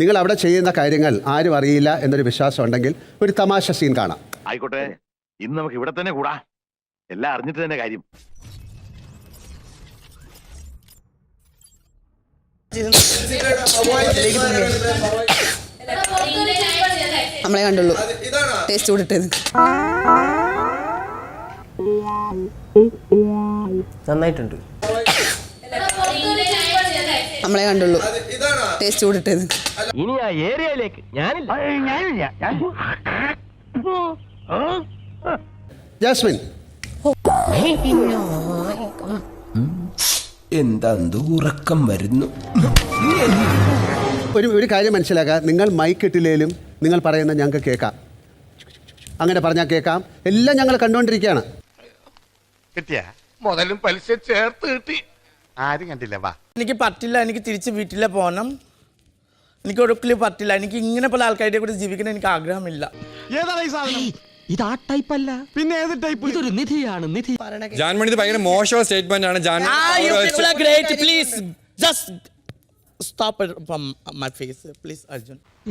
നിങ്ങൾ അവിടെ ചെയ്യുന്ന കാര്യങ്ങൾ ആരും അറിയില്ല എന്നൊരു വിശ്വാസം ഉണ്ടെങ്കിൽ ഒരു തമാശ സീൻ കാണാം. ആയിക്കോട്ടെ, ഇന്ന് നമുക്ക് ഇവിടെ തന്നെ കൂടാ. എല്ലാം അറിഞ്ഞിട്ട് തന്നെ കാര്യം. നമ്മളെ കണ്ടുള്ളൂ ടേസ്റ്റ് കൂടിട്ടത് നന്നായിട്ടുണ്ട്. നമ്മളെ കണ്ടുള്ളൂ ടേസ്റ്റ് കൂടിട്ടത്. ഇനി ആ ഏരിയയിലേക്ക് ഞാനില്ല. ജാസ്മിൻ, എന്താ ഉറക്കം വരുന്നു. ഒരു കാര്യം മനസ്സിലാക്കുക, നിങ്ങൾ മൈക്ക് ഇട്ടില്ലേലും നിങ്ങൾ പറയുന്ന ഞങ്ങൾക്ക് കേൾക്കാം. അങ്ങനെ പറഞ്ഞാൽ കേൾക്കാം. എല്ലാം ഞങ്ങൾ കണ്ടുകൊണ്ടിരിക്കുകയാണ്. കിട്ടിയ മുതലും പലിശ ചേർത്ത് കിട്ടി. ആരും കണ്ടില്ല. വാ, എനിക്ക് പറ്റില്ല, എനിക്ക് തിരിച്ച് വീട്ടിലെ പോകണം. എനിക്ക് ഒരിക്കലും പറ്റില്ല. എനിക്ക് ഇങ്ങനെ പല ആൾക്കാരുടെ കൂടെ ജീവിക്കണം എനിക്ക് ആഗ്രഹമില്ല. ഏതാണ് ഈ സാധനം? ഇത് ആ ടൈപ്പ് അല്ല, പിന്നെ ഏത് ടൈപ്പ്? ഇതൊരു നിധിയാണ്. നിധി. ജാൻമണി ഇത് ഭയങ്കര മോശം സ്റ്റേറ്റ്മെന്റ് ആണ്.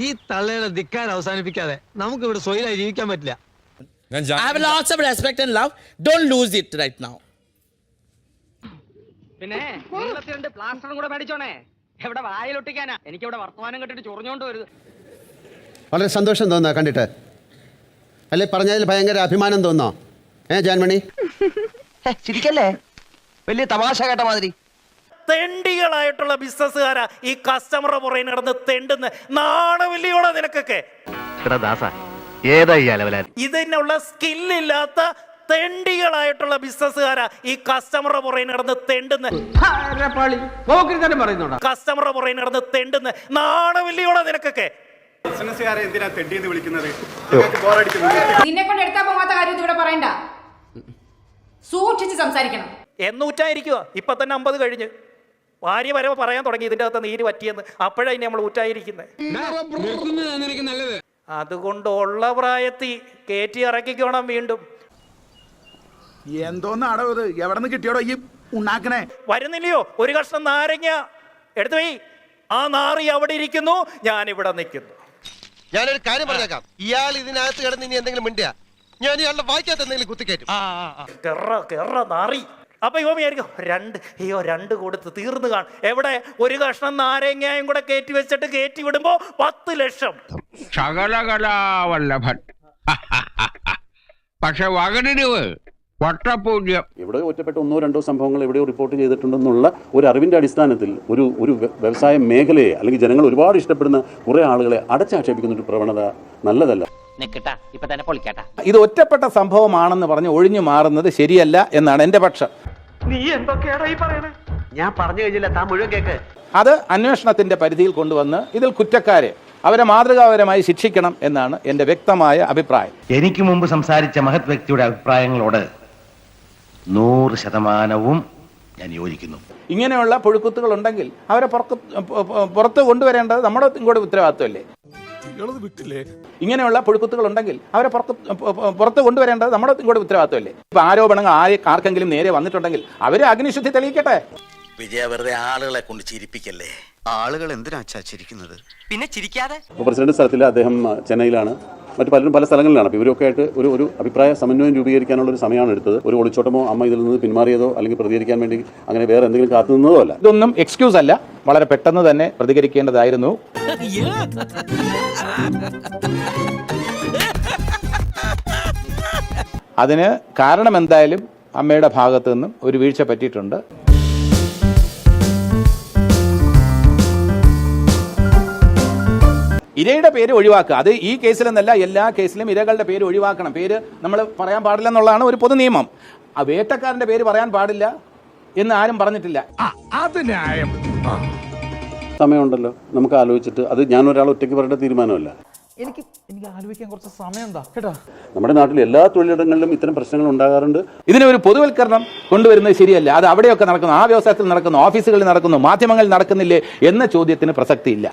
ഈ തള്ളയുടെ ധിക്കാൻ അവസാനിപ്പിക്കാതെ നമുക്ക് ഇവിടെ സ്വൈരായി ജീവിക്കാൻ പറ്റില്ല. I have lots of respect and love. Don't lose it right now. പിന്നെ പ്ലാസ്റ്ററും കൂടെ മേടിച്ചോണേ. എവിടെ വായിലൊട്ടിക്കാനാ? എനിക്ക് ഇവിടെ വർത്തമാനം കെട്ടിട്ട് ചൊറിഞ്ഞോണ്ട് വരുത്. വളരെ സന്തോഷം തോന്നുക കണ്ടിട്ട്, അല്ലെ? പറഞ്ഞതിൽ ഭയങ്കര അഭിമാനം തോന്നോ? ജാൻമണി ചിരിക്കല്ലേ, വലിയ തമാശ കേട്ട മാതിരി. തെണ്ടികളായിട്ടുള്ള ബിസിനസ്സുകാരാ ഈ കസ്റ്റമറുടെ പുറകെ നടന്ന് തെണ്ടുന്ന. നാണമില്ലയോടെ നിനക്കൊക്കെ? ഇതിനുള്ള സ്കില്ലില്ലാത്ത തെണ്ടികളായിട്ടുള്ള ബിസിനസ്സുകാരാ ഈ കസ്റ്റമറുടെ പുറകെ നടന്ന് തെണ്ടുന്ന. കസ്റ്റമറുടെ പുറകെ നടന്ന് തെണ്ടുന്ന. നാണമില്ലയോടെ നിനക്കൊക്കെ? ബിസിനസ്സുകാരെ എന്തിനാ തെണ്ടിയെന്ന് വിളിക്കുന്നത്? നിന്നെ കൊണ്ട് എടുത്താൽ പോകാത്ത കാര്യം ഇവിടെ പറയണ്ട. സൂക്ഷിച്ച് സംസാരിക്കണം. എന്നൂറ്റായിരിക്കുക. ഇപ്പൊ തന്നെ 50 കഴിഞ്ഞ് ഭാര്യ വരെ പറയാൻ തുടങ്ങി ഇതിന്റെ അകത്ത് നീര് പറ്റിയെന്ന്. അപ്പോഴാ ഇനി നമ്മൾ ഊറ്റായിരിക്കുന്നത്. അതുകൊണ്ട് ഉള്ള പ്രായത്തിൽ കയറ്റി ഇറക്കിക്കോണം വീണ്ടും. എന്തോന്നാടോ ഇത്? എവിടെ നിന്ന് കിട്ടിയോടോ ഈ ഉണ്ടാക്കണേ? വരുന്നില്ലയോ ഒരു കഷ്ണം നാരങ്ങ എടുത്തു പോയി. ആ നാറി അവിടെ ഇരിക്കുന്നു, ഞാൻ ഇവിടെ നിൽക്കുന്നു. ഞാനൊരു കാര്യം പറഞ്ഞേക്കാം, ഇയാൾ ഇതിനകത്ത് കിടന്ന് ഇനി എന്തെങ്കിലും മിണ്ടിയാ ഞാൻ ഇയാളുടെ വായിക്കാത്ത എന്തെങ്കിലും കുത്തിക്കയറ്റും. കെറ നാറി. അപ്പൊ ഇവ വിചാരിക്കും രണ്ട് കൊടുത്ത് തീർന്നു കാണും. എവിടെ ഒരു കഷ്ണം നാരങ്ങയും കൂടെ കയറ്റി വെച്ചിട്ട് കയറ്റി വിടുമ്പോ 10 ലക്ഷം. ശകലകലാവല്ലഭൻ. പക്ഷെ വകനിരിവ് വട്ടപൂജ്യം. ഇവിടെ ഒറ്റപ്പെട്ട 1-2 സംഭവങ്ങൾ എവിടെയോ റിപ്പോർട്ട് ചെയ്തിട്ടുണ്ടെന്നുള്ള ഒരു അറിവിൻ്റെ അടിസ്ഥാനത്തിൽ ഒരു വ്യവസായ മേഖലയെ അല്ലെങ്കിൽ ജനങ്ങൾ ഒരുപാട് ഇഷ്ടപ്പെടുന്ന കുറേ ആളുകളെ അടച്ചാക്ഷേപിക്കുന്ന ഒരു പ്രവണത നല്ലതല്ല. ഇത് ഒറ്റപ്പെട്ട സംഭവമാണെന്ന് പറഞ്ഞ് ഒഴിഞ്ഞു മാറുന്നത് ശരിയല്ല എന്നാണ് എൻ്റെ പക്ഷം. നീ എന്തൊക്കെയാടാ ഈ പറയണേ? ഞാൻ പറഞ്ഞു കഴിഞ്ഞില്ല, താൻ മുഴുവൻ കേക്ക്. അത് അന്വേഷണത്തിന്റെ പരിധിയിൽ കൊണ്ടുവന്ന് ഇതിൽ കുറ്റക്കാരെ അവരെ മാതൃകാപരമായി ശിക്ഷിക്കണം എന്നാണ് എൻ്റെ വ്യക്തമായ അഭിപ്രായം. എനിക്ക് മുമ്പ് സംസാരിച്ച മഹത് വ്യക്തിയുടെ അഭിപ്രായങ്ങളോട് 100% ഞാൻ യോജിക്കുന്നു. ഇങ്ങനെയുള്ള പുഴുക്കുത്തുകൾ ഉണ്ടെങ്കിൽ അവരെ പുറത്ത് കൊണ്ടുവരേണ്ടത് നമ്മുടെ ഇങ്ങോട്ട് ഉത്തരവാദിത്വമല്ലേ? ഇങ്ങനെയുള്ള പുഴുക്കുത്തുകൾ ഉണ്ടെങ്കിൽ അവരെ പുറത്ത് കൊണ്ടുവരേണ്ടത് നമ്മുടെ ഇങ്ങോട്ട് ഉത്തരവാദിത്വമല്ലേ? ഇപ്പൊ ആരോപണങ്ങൾ ആർക്കെങ്കിലും നേരെ വന്നിട്ടുണ്ടെങ്കിൽ അവരെ അഗ്നിശുദ്ധി തെളിയിക്കട്ടെ. വിജയ വെറുതെ ആളുകളെ കൊണ്ട് ചിരിപ്പിക്കല്ലേ. ആളുകൾ എന്തിനാ ചിരിക്കുന്നത്? പിന്നെ ചിരിക്കാതെ. പ്രസിഡന്റ് സ്ഥലത്തിൽ അദ്ദേഹം ചെന്നൈയിലാണ്, മറ്റു പലരും പല സ്ഥലങ്ങളിലാണ്. അപ്പോൾ ഇവരൊക്കെ ആയിട്ട് ഒരു അഭിപ്രായ സമന്വയം രൂപീകരിക്കാനുള്ള ഒരു സമയമാണ് എടുത്തത്. ഒരു ഒളിച്ചോട്ടമോ അമ്മ ഇതിൽ നിന്ന് പിന്മാറിയതോ അല്ലെങ്കിൽ പ്രതികരിക്കാൻ വേണ്ടി അങ്ങനെ വേറെ എന്തെങ്കിലും കാത്തു നിന്നതോ അല്ല. ഇതൊന്നും എക്സ്ക്യൂസ് അല്ല, വളരെ പെട്ടെന്ന് തന്നെ പ്രതികരിക്കേണ്ടതായിരുന്നു. അതിന് കാരണം എന്തായാലും അമ്മയുടെ ഭാഗത്തു നിന്നും ഒരു വീഴ്ച പറ്റിയിട്ടുണ്ട്. ഇരയുടെ പേര് ഒഴിവാക്കുക. അത് ഈ കേസിലെന്നല്ല, എല്ലാ കേസിലും ഇരകളുടെ പേര് ഒഴിവാക്കണം. പേര് നമ്മൾ പറയാൻ പാടില്ല എന്നുള്ളതാണ് ഒരു പൊതു നിയമം. ആ വേട്ടക്കാരന്റെ പേര് പറയാൻ പാടില്ല എന്ന് ആരും പറഞ്ഞിട്ടില്ല. സമയമുണ്ടല്ലോ, നമുക്ക് ആലോചിച്ചിട്ട്. അത് ഞാൻ ഒരാൾ ഒറ്റയ്ക്ക് പറയേണ്ട തീരുമാനമല്ല. എനിക്ക് ആലോചിക്കാൻ കുറച്ച് സമയമുണ്ടോ കേട്ടോ? നമ്മുടെ നാട്ടിൽ എല്ലാ തൊഴിലിടങ്ങളിലും ഇത്തരം പ്രശ്നങ്ങൾ ഉണ്ടാകാറുണ്ട്. ഇതിന് ഒരു പൊതുവൽക്കരണം കൊണ്ടുവരുന്നത് ശരിയല്ല. അത് അവിടെയൊക്കെ നടക്കുന്നു, ആ വ്യവസായത്തിൽ നടക്കുന്നു, ഓഫീസുകളിൽ നടക്കുന്നു, മാധ്യമങ്ങളിൽ നടക്കുന്നില്ലേ എന്ന ചോദ്യത്തിന് പ്രസക്തിയില്ല.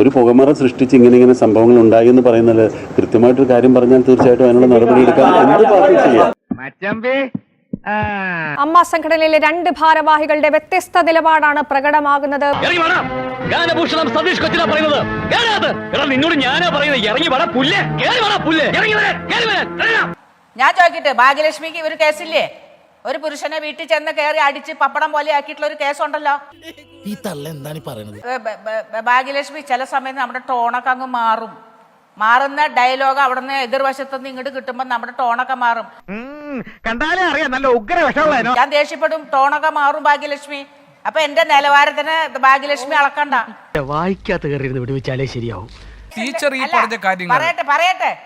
ഒരു പുകമറ സൃഷ്ടിച്ച് ഇങ്ങനെ സംഭവങ്ങൾ ഉണ്ടായി എന്ന് പറയുന്നത് കൃത്യമായിട്ടൊരു കാര്യം പറഞ്ഞാൽ തീർച്ചയായിട്ടും അതിനുള്ള നടപടി എടുക്കാൻ എന്ത് പാർട്ടി ചെയ്യാം. അമ്മ സംഘടനയിലെ 2 ഭാരവാഹികളുടെ വ്യത്യസ്ത നിലപാടാണ് പ്രകടമാകുന്നത്. ഗാനഭൂഷണം സതീഷ് കൊച്ചിനാ പറയുന്നത്. നിന്നോട് ഞാനാ പറയുന്നത്, ഇറങ്ങി വട പുല്ലേ, ഞാൻ ചോദിക്കട്ടെ, ഭാഗ്യലക്ഷ്മിക്ക് ഒരു കേസില്ലേ? ഒരു പുരുഷനെ വീട്ടിൽ ചെന്ന് കയറി അടിച്ച് പപ്പടം പോലെ ആക്കിയിട്ടുള്ള ഒരു കേസുണ്ടല്ലോ. ഈ തള്ള എന്താണ് പറയുന്നത്? ഭാഗ്യലക്ഷ്മി ചില സമയത്ത് നമ്മുടെ ടോണൊക്കെ അങ്ങ് മാറുന്ന ഡയലോഗ് അവിടുന്ന് എതിർവശത്തുനിന്ന് ഇങ്ങോട്ട് കിട്ടുമ്പോൾ നമ്മുടെ ടോണൊക്കെ മാറും. കണ്ടാലേ അറിയാം നല്ല ഉഗ്ര വിഷമുള്ള. ഞാൻ ദേഷ്യപ്പെടും, ടോണൊക്കെ മാറും ഭാഗ്യലക്ഷ്മി. അപ്പൊ എന്റെ നിലവാരത്തിന് ഭാഗ്യലക്ഷ്മി അളക്കണ്ട. വായിക്കാത്ത കയറി വിടുവിച്ചാലേ ശരിയാവും. ടീച്ചർ ഈ പറഞ്ഞ കാര്യങ്ങൾ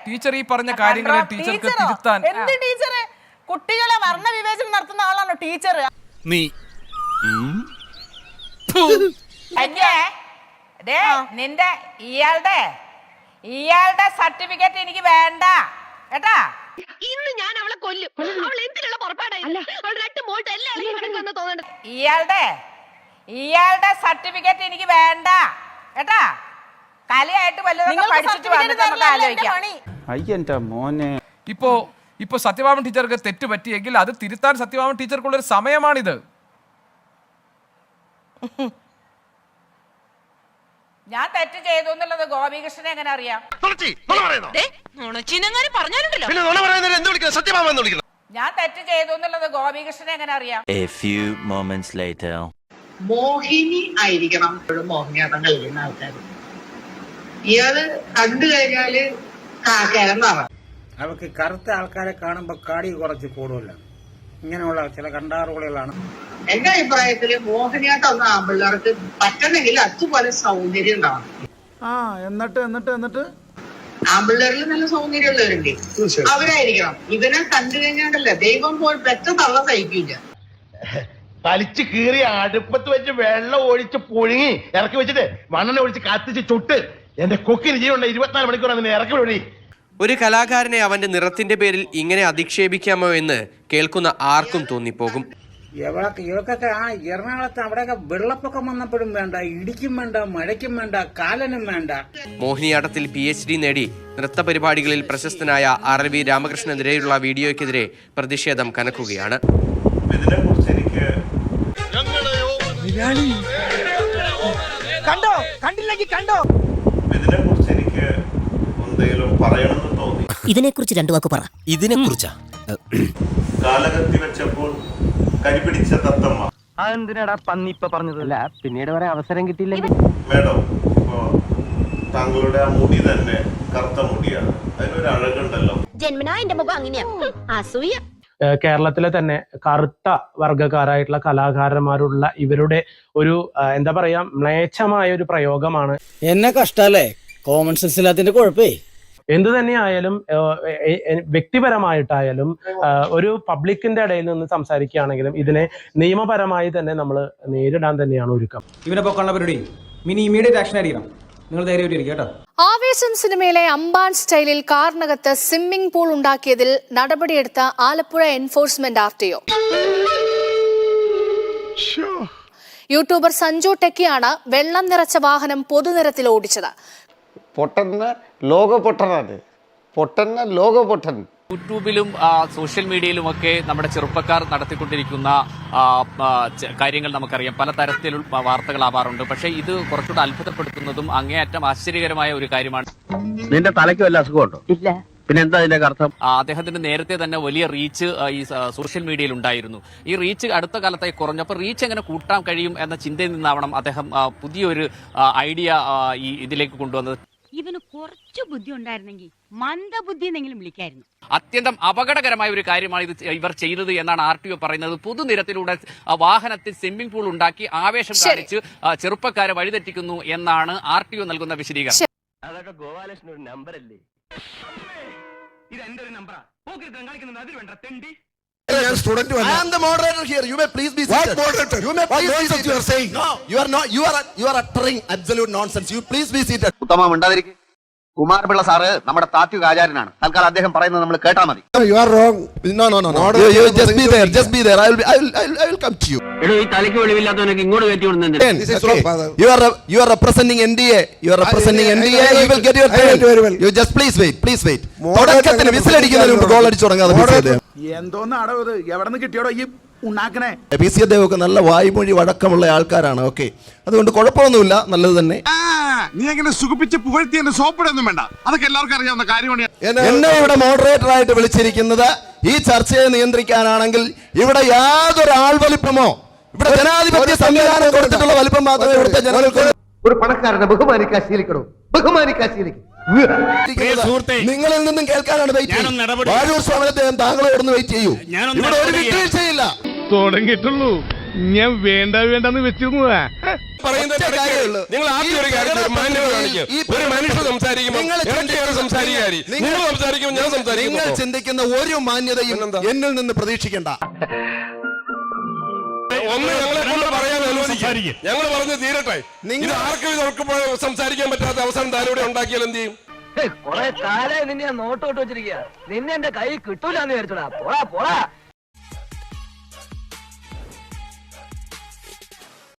ടീച്ചർ ഈ പറഞ്ഞ കാര്യങ്ങൾ ടീച്ചർക്ക് തിരുത്താൻ എന്ത് ടീച്ചറെ? കുട്ടികളെ വർണ്ണ വിവേചനം നടത്തുന്ന ആളാണോ ടീച്ചർ? നീ നിന്റെ ഇയാളുടെ സർട്ടിഫിക്കറ്റ് എനിക്ക് വേണ്ട കേട്ടാ. ഇന്ന് ഞാൻ അവളെ കൊല്ലും. അവൾ എന്തിനുള്ള പുറപ്പാടായില്ല. ഇയാളുടെ സർട്ടിഫിക്കറ്റ് എനിക്ക് വേണ്ട കേട്ടാ. കലയായിട്ട് വല്ലതൊക്കെ പഠിച്ചിട്ട് വന്നിട്ട് നമുക്ക് ആലോചിക്കാം. അയ്യന്റെ മോനെ. ഇപ്പോ സത്യഭാമൻ ടീച്ചർക്ക് തെറ്റ് പറ്റിയെങ്കിൽ അത് തിരുത്താൻ സത്യഭാമൻ ടീച്ചർക്കുള്ള ഒരു സമയമാണിത്. ഞാൻ തെറ്റ് ചെയ്തു എന്നുള്ളത് ഗോപികൃഷ്ണനെ എങ്ങനെ അറിയാം? ഞാൻ തെറ്റ് ചെയ്തു എന്നുള്ളത് ഗോപികൃഷ്ണനെ എങ്ങനെ അറിയാം? മോഹിനി ആയിരിക്കണം മോഹിനിയാട്ടം കളിക്കുന്ന ആൾക്കാർ. ഇയാള് കണ്ടു കഴിഞ്ഞാല് കാക്കേരെന്നാണ്. അവർക്ക് കറുത്ത ആൾക്കാരെ കാണുമ്പോ കാടി കുറച്ച് കൂടുതലാണ്. ഇങ്ങനെയുള്ള ചില കണ്ടാറുകളിലാണ്. എന്റെ അഭിപ്രായത്തില് മോഹിനിയാട്ടം ഒന്നും ആമ്പിള്ളേർക്ക് പറ്റണമെങ്കിൽ അതുപോലെ സൗന്ദര്യം ഉണ്ടാവണം. എന്നിട്ട് ആമ്പിള്ളേരിൽ നല്ല സൗന്ദര്യമുള്ളവരുണ്ട്, അവരായിരിക്കണം. ഇവനെ കണ്ടു കഴിഞ്ഞാണ്ടല്ല ദൈവം പോൽ പെറ്റ തള്ള സഹിക്കില്ല. വലിച്ചു കീറി അടുപ്പത്ത് വെച്ച് വെള്ളം ഒഴിച്ച് പുഴുങ്ങി ഇറക്കി വെച്ചിട്ട് മണ്ണെണ്ണ ഒഴിച്ച് കത്തിച്ച് ചുട്ട് എന്റെ കൊക്കിന് ജീവനുണ്ട് 24 മണിക്കൂർ അതിനെ ഇറക്കി വിടി. ഒരു കലാകാരനെ അവന്റെ നിറത്തിന്റെ പേരിൽ ഇങ്ങനെ അധിക്ഷേപിക്കാമോ എന്ന് കേൾക്കുന്ന ആർക്കും തോന്നിപ്പോകും. ഇവർക്കൊക്കെ ആ എറണാകുളത്ത് അവിടെയൊക്കെ വെള്ളപ്പൊക്കം വന്നപ്പോഴും വേണ്ട, ഇടിക്കും വേണ്ട, മഴയ്ക്കും വേണ്ട, കാലനും വേണ്ട. മോഹിനിയാട്ടത്തിൽ PhD നേടി നൃത്ത പരിപാടികളിൽ പ്രശസ്തനായ RV രാമകൃഷ്ണനെതിരെയുള്ള വീഡിയോയ്ക്കെതിരെ പ്രതിഷേധം കനക്കുകയാണ്. കണ്ടോ കണ്ടില്ലെങ്കിൽ കണ്ടോ. ഇതിനെക്കുറിച്ച് എനിക്ക് എന്തെങ്കിലും പറയണമെന്ന് തോന്നി. ഇതിനെക്കുറിച്ച് 2 വാക്ക് പറ. ഇതിനെക്കുറിച്ചാ കാലകത്തി വെച്ചപ്പോൾ കരിപിടിച്ച തത്തമ്മ. അതെന്തിനാടാ പന്നി ഇപ്പൊ പറഞ്ഞതല്ല, പിന്നീട് വരെ അവസരം കിട്ടിയില്ലെങ്കിൽ. മേഡം, ഇപ്പോ താങ്കളുടെ ആ മുടി തന്നെ കറുത്ത മുടിയാണ്, അതിനൊരു അഴകുണ്ടല്ലോ. ജന്മനാ എന്റെ മുഖം അങ്ങനെയാ, അസൂയ. കേരളത്തിലെ തന്നെ കറുത്ത വർഗ്ഗക്കാരായിട്ടുള്ള കലാകാരന്മാരുള്ള ഇവരുടെ ഒരു എന്താ പറയാ മ്ലേച്ഛമായ ഒരു പ്രയോഗമാണ്. എന്നെ കഷ്ടല്ലേ, കോമൺ സെൻസ് ഇല്ലാത്തതിന്റെ കുഴപ്പേ. എന്തു തന്നെയായാലും വ്യക്തിപരമായിട്ടായാലും ഒരു പബ്ലിക്കിന്റെ ഇടയിൽ നിന്ന് സംസാരിക്കുകയാണെങ്കിലും ഇതിനെ നിയമപരമായി തന്നെ നമ്മൾ നേരിടാൻ തന്നെയാണ് ഒരുക്കം. ഇവനെ പൊക്കാനുള്ള പരിപാടി മിനി ഇമ്മീഡിയറ്റ് ആക്ഷൻ ആയിരിക്കണം. നിങ്ങൾ ധൈര്യമായിട്ടിരിക്കും കേട്ടോ. ആവേശം സിനിമയിലെ അമ്പാൻ സ്റ്റൈലിൽ കാറിനകത്ത് സ്വിമ്മിംഗ് പൂൾ ഉണ്ടാക്കിയതിൽ നടപടിയെടുത്ത Alappuzha enforcement RTO. Youtuber Sanju ടെക്കിയാണ് വെള്ളം നിറച്ച വാഹനം പൊതുനിരത്തിൽ ഓടിച്ചത്. യൂട്യൂബിലും സോഷ്യൽ മീഡിയയിലുമൊക്കെ നമ്മുടെ ചെറുപ്പക്കാർ നടത്തിക്കൊണ്ടിരിക്കുന്ന കാര്യങ്ങൾ നമുക്കറിയാം. പല തരത്തിലുള്ള വാർത്തകളാവാറുണ്ട്. പക്ഷേ ഇത് കുറച്ചുകൂടെ അത്ഭുതപ്പെടുത്തുന്നതും അങ്ങേയറ്റം ആശ്ചര്യകരമായ ഒരു കാര്യമാണ്. നിന്റെ തലയ്ക്ക് വല്ല അസുഖമുണ്ടോ? ഇല്ല. പിന്നെ എന്താ ഇതിന്റെ അർത്ഥം? അദ്ദേഹത്തിന് നേരത്തെ തന്നെ വലിയ റീച്ച് ഈ സോഷ്യൽ മീഡിയയിൽ ഉണ്ടായിരുന്നു. ഈ റീച്ച് അടുത്ത കാലത്തായി കുറഞ്ഞു. അപ്പോൾ റീച്ച് എങ്ങനെ കൂട്ടാൻ കഴിയും എന്ന ചിന്തയിൽ നിന്നാവണം അദ്ദേഹം പുതിയൊരു ഐഡിയ ഈ ഇതിലേക്ക് കൊണ്ടുവന്നത്. ഇവന് കുറച്ചു ബുദ്ധി ഉണ്ടായിരുന്നെങ്കിൽ മന്ദബുദ്ധി എന്നെങ്കിലും വിളിക്കായിരുന്നു. അത്യന്തം അപകടകരമായ ഒരു കാര്യമാണ് ഇവർ ചെയ്തത് എന്നാണ് RTO പറയുന്നത്. പൊതുനിരത്തിലൂടെ വാഹനത്തിൽ സ്വിമ്മിംഗ് പൂൾ ഉണ്ടാക്കി ആവേശം കാണിച്ച് ചെറുപ്പക്കാരെ വഴിതെറ്റിക്കുന്നു എന്നാണ് RTO നൽകുന്ന വിശദീകരണം. അതൊക്കെ ഗോപാലകൃഷ്ണൻ ഒരു നമ്പറല്ലേ? ഇത് എന്റെ ഒരു നമ്പറാ. കാണിക്കുന്നത് അതിൽ വേണ്ട തെണ്ടി. I am the moderator here. You may please be seated. What moderator? You may please be seated. You are saying? No. You are not. You are uttering absolute nonsense. You please be seated. ഉത്തമ മിണ്ടാതിരിക്കും. Kumara Pillai sir നമ്മുടെ താത്വിക ആചാര്യനാണ്. തൽക്കാലം അദ്ദേഹം പറയുന്നത് നമ്മൾ കേട്ടാ മതി. You are wrong. No. You just be there. Just be there. I will come to you. എടോ, ഈ തലയ്ക്ക് വെളിവില്ലാത്തവനൊക്കെ ഇങ്ങോട്ട് കയറ്റി വിടുന്നുണ്ട്. This is wrong, father. You are representing NDA. You are representing NDA. You will get your turn. You just please wait. തുടക്കത്തിന് വിസിലടിക്കുന്നതിന് മുമ്പ് goal അടിച്ചു തുടങ്ങാതെ. എന്തോന്നാടോ ഇത്? എവിടെ നിന്ന് കിട്ടിയോടോ ഈ ഉണ്ടാക്കണേ? PC അദ്ദേഹമൊക്കെ നല്ല വായ്മൊഴി വഴക്കമുള്ള ആൾക്കാരാണ്. ഓക്കെ, അതുകൊണ്ട് കുഴപ്പമൊന്നുമില്ല, നല്ലത് തന്നെ. നീ എങ്ങനെ സുഖിപ്പിച്ച് പുകഴ്ത്തി എന്നെ സോപ്പിടൊന്നും വേണ്ട, അതൊക്കെ എല്ലാവർക്കും അറിയാവുന്ന കാര്യമാണ്. എന്നെ ഇവിടെ മോഡറേറ്റർ ആയിട്ട് വിളിച്ചിരിക്കുന്നത് ഈ ചർച്ചയെ നിയന്ത്രിക്കാനാണെങ്കിൽ ഇവിടെ യാതൊരു ആൾവലിപ്പമോ, ഇവിടെ ജനാധിപത്യ സംവിധാനം കൊടുത്തിട്ടുള്ള വലിപ്പം മാത്രമേ ഇവിടുത്തെ ജനങ്ങൾക്ക്. ഒരു പണക്കാരനെ ബഹുമാനിക്കാൻ ശീലിക്കണോ? ബഹുമാനിക്കാൻ ശീലിക്കും. നിങ്ങളിൽ നിന്നും കേൾക്കാനാണ് വാഴൂർ സ്വാമിയെ താങ്കളോടൊന്ന് വെയിറ്റ് ചെയ്യൂ. ഇവിടെ ഒരു വിട്ടുവീഴ്ചയില്ല. തുടങ്ങിയിട്ടുള്ളൂ, ഞാൻ വേണ്ടെന്ന് വെച്ചിരുന്നതാ. നിങ്ങൾ ചിന്തിക്കുന്ന ഒരു മാന്യതയും എന്നിൽ നിന്ന് പ്രതീക്ഷിക്കണ്ട. ഒന്ന് ഞങ്ങളെ കൊണ്ട് പറയാൻ അനുവദിക്കും. ഞങ്ങൾ പറഞ്ഞു തീരട്ടെ. നിങ്ങൾ ആർക്കും സംസാരിക്കാൻ പറ്റാത്ത അവസരം താനൂടെ ഉണ്ടാക്കിയാൽ എന്ത് ചെയ്യും? കൊറേ കാലം നിന്നെ നോട്ടോട്ട് വെച്ചിരിക്കുക. നിന്നെ എന്റെ കൈ കിട്ടൂലെന്ന് വിചാരിച്ചോടാ. പോടാ.